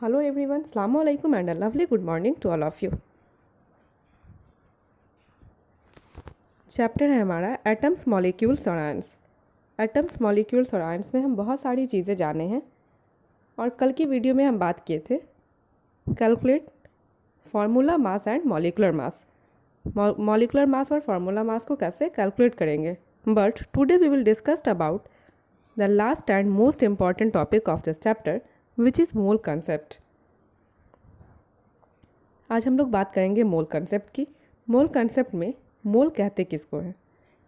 Hello everyone, Assalamu alaikum and a lovely good morning to all of you. Chapter है हमारा atoms molecules और ions. Atoms molecules और ions में हम बहुत सारी चीज़ें जाने हैं और कल की वीडियो में हम बात किए थे calculate formula mass and molecular mass. Molecular mass और फार्मूला मास को कैसे कैलकुलेट करेंगे, but today we will discuss about the last and most important topic of this chapter which is mole concept. आज हम लोग बात करेंगे मोल कंसेप्ट की। मोल कंसेप्ट में मोल कहते किसको हैं?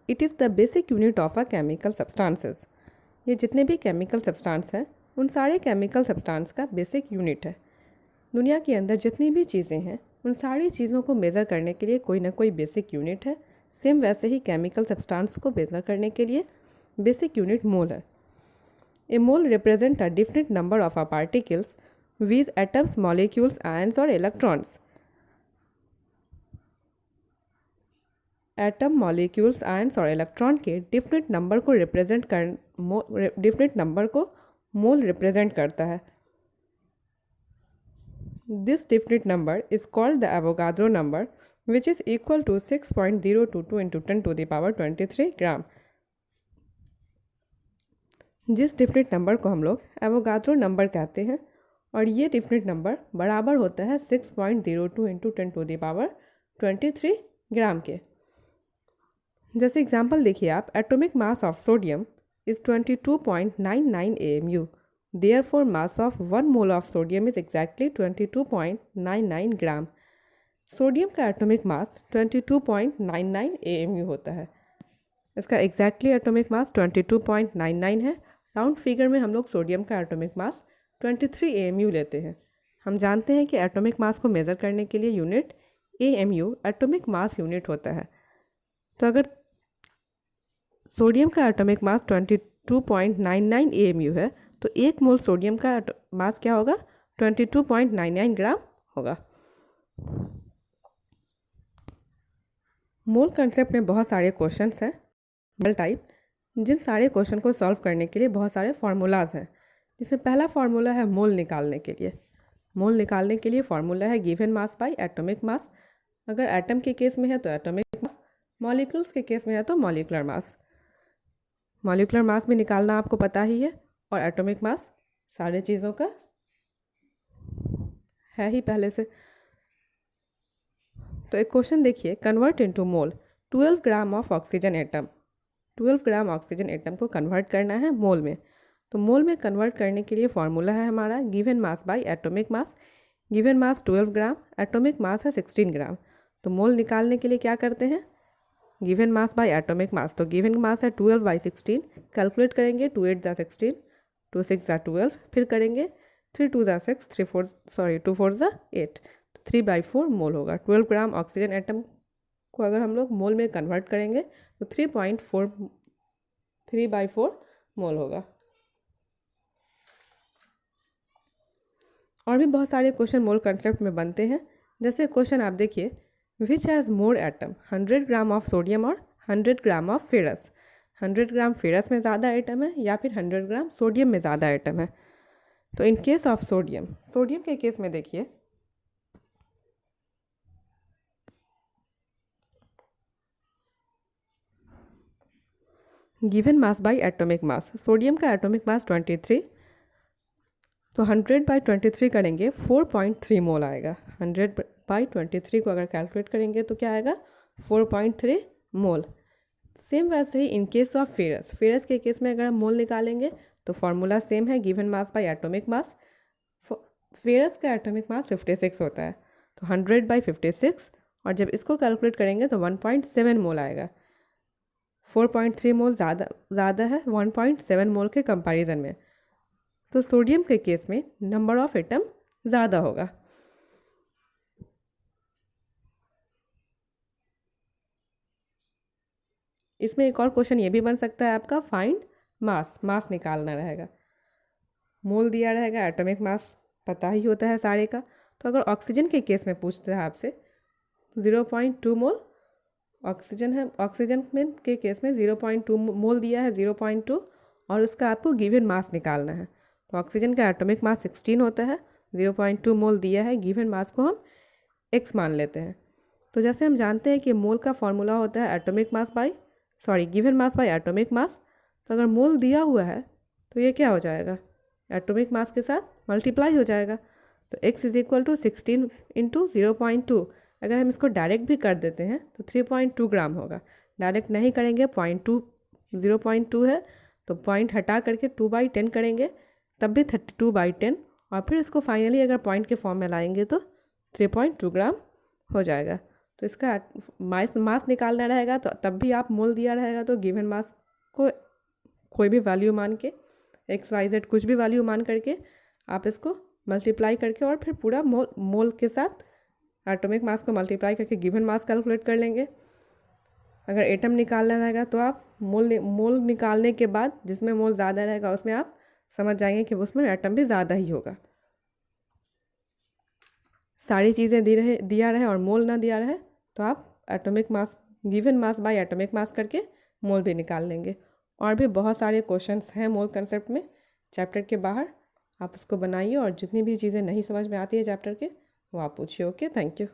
It is the basic unit of a chemical substances. ये जितने भी केमिकल सब्सटेंस हैं उन सारे केमिकल सब्सटेंस का बेसिक यूनिट है। दुनिया के अंदर जितनी भी चीज़ें हैं उन सारी चीज़ों को मेज़र करने के लिए कोई ना कोई बेसिक यूनिट है। सेम वैसे ही केमिकल सब्सटेंस को मेज़र करने के लिए बेसिक यूनिट मोल है। A mole represent a different number of a particles with atoms, molecules, ions और इलेक्ट्रॉन्स। एटम, मॉलिक्यूल्स, आयंस और इलेक्ट्रॉन के डिफरेंट नंबर को मोल रिप्रेजेंट करता है। This different number is called the Avogadro number which is equal to 6.022 into 10⁻23 gram. जिस different number को हम लोग एवोगाद्रो नंबर कहते हैं और ये डिफरेंट नंबर बराबर होता है 6.02 इंटू 10⁻23 ग्राम के। जैसे एग्जाम्पल देखिए आप, atomic mass of sodium is 22.99 AMU। Therefore mass of 1 mole of sodium is exactly 22.99 gram. Sodium का एटॉमिक मास 22.99 AMU होता है। इसका एग्जैक्टली एटॉमिक मास 22.99 है। राउंड फिगर में हम लोग सोडियम का एटॉमिक मास 23 AMU लेते हैं। हम जानते हैं कि एटॉमिक मास को मेज़र करने के लिए unit AMU atomic mass unit होता है। तो अगर सोडियम का एटॉमिक मास 22.99 AMU है तो 1 मोल सोडियम का मास क्या होगा? 22.99 ग्राम होगा। मोल कंसेप्ट में बहुत सारे क्वेश्चंस हैं मल्टीपल टाइप, जिन सारे क्वेश्चन को सॉल्व करने के लिए बहुत सारे फार्मूलाज हैं। जिसमें पहला फार्मूला है मोल निकालने के लिए। मोल निकालने के लिए फार्मूला है गिवन मास बाय एटॉमिक मास। अगर एटम के केस में है तो एटॉमिक मास, मॉलिक्यूल्स के केस में है तो मॉलिकुलर मास। मॉलिकुलर मास भी निकालना आपको पता ही है और एटॉमिक मास सारे चीज़ों का है ही पहले से। तो एक क्वेश्चन देखिए, convert into mole 12 gram of oxygen atom. 12 gram oxygen atom को कन्वर्ट करना है मोल में। तो मोल में कन्वर्ट करने के लिए फार्मूला है हमारा given mass by atomic mass. Given mass 12 gram, atomic mass है 16 ग्राम। तो मोल निकालने के लिए क्या करते हैं? गिवन मास बाय एटॉमिक मास। तो गिवन मास है 12/16, कैलकुलेट करेंगे 2 8 ज़ा 16, 2 6 ज़ा 12, फिर करेंगे 3 2 ज़ा 6, 2 4 ज़ा 8, 3/4 मोल होगा। 12 ग्राम ऑक्सीजन एटम को अगर हम लोग मोल में कन्वर्ट करेंगे तो 3/4 मोल होगा। और भी बहुत सारे क्वेश्चन मोल कंसेप्ट में बनते हैं। जैसे क्वेश्चन आप देखिए, which has more atom, 100 gram of sodium और 100 gram of ferrous. 100 gram ferrous में ज़्यादा एटम है या फिर 100 ग्राम सोडियम में ज़्यादा एटम है? तो इन केस ऑफ सोडियम, सोडियम के केस में देखिए, given mass by atomic mass. Sodium का एटॉमिक मास 23, तो 100/23 करेंगे 4.3 मोल आएगा। 100/23 को अगर कैलकुलेट करेंगे तो क्या आएगा? 4.3 मोल। सेम वैसे ही in case of ferrous, ferrous के केस में अगर हम मोल निकालेंगे तो फार्मूला सेम है given mass by atomic mass. Ferrous का एटॉमिक मास 56 होता है, तो 100/56, और जब इसको कैलकुलेट करेंगे तो 1.7 मोल आएगा। 4.3 मोल ज़्यादा है 1.7 मोल के कंपैरिजन में। तो सोडियम के केस में नंबर ऑफ एटम ज़्यादा होगा। इसमें एक और क्वेश्चन ये भी बन सकता है आपका, फाइंड मास। मास निकालना रहेगा। मोल दिया रहेगा, एटॉमिक मास पता ही होता है सारे का। तो अगर ऑक्सीजन के केस में पूछते हैं आपसे 0.2 मोल ऑक्सीजन है, ऑक्सीजन में के केस में 0.2 मोल दिया है, 0.2, और उसका आपको गिवन मास निकालना है। तो ऑक्सीजन का एटॉमिक मास 16 होता है, 0.2 मोल दिया है, गिवन मास को हम x मान लेते हैं। तो जैसे हम जानते हैं कि मोल का फॉर्मूला होता है atomic mass by given mass by atomic mass. तो अगर मोल दिया हुआ है तो ये क्या हो जाएगा, एटॉमिक मास के साथ मल्टीप्लाई हो जाएगा। तो x is equal to 16 into 0.2। अगर हम इसको डायरेक्ट भी कर देते हैं तो 3.2 ग्राम होगा। डायरेक्ट नहीं करेंगे, 0.2 है तो पॉइंट हटा करके 2/10 करेंगे, तब भी 32/10, और फिर इसको फाइनली अगर पॉइंट के फॉर्म में लाएंगे तो 3.2 ग्राम हो जाएगा। तो इसका मास निकालना रहेगा तो तब भी आप मोल दिया रहेगा तो गिवन मास को कोई भी वैल्यू मान के XYZ कुछ भी वैल्यू मान करके आप इसको मल्टीप्लाई करके और फिर पूरा मोल के साथ एटॉमिक मास को मल्टीप्लाई करके गिवन मास कैलकुलेट कर लेंगे। अगर एटम निकालना रहेगा तो आप मोल निकालने के बाद जिसमें मोल ज़्यादा रहेगा उसमें आप समझ जाएंगे कि उसमें एटम भी ज़्यादा ही होगा। सारी चीज़ें दिया रहे और मोल ना दिया रहे तो आप atomic mass given mass by atomic मास करके मोल भी निकाल लेंगे। और भी बहुत सारे क्वेश्चंस हैं मोल कंसेप्ट में चैप्टर के बाहर, आप उसको बनाइए और जितनी भी चीज़ें नहीं समझ में आती है चैप्टर के वो आप पूछिए। Okay, thank you.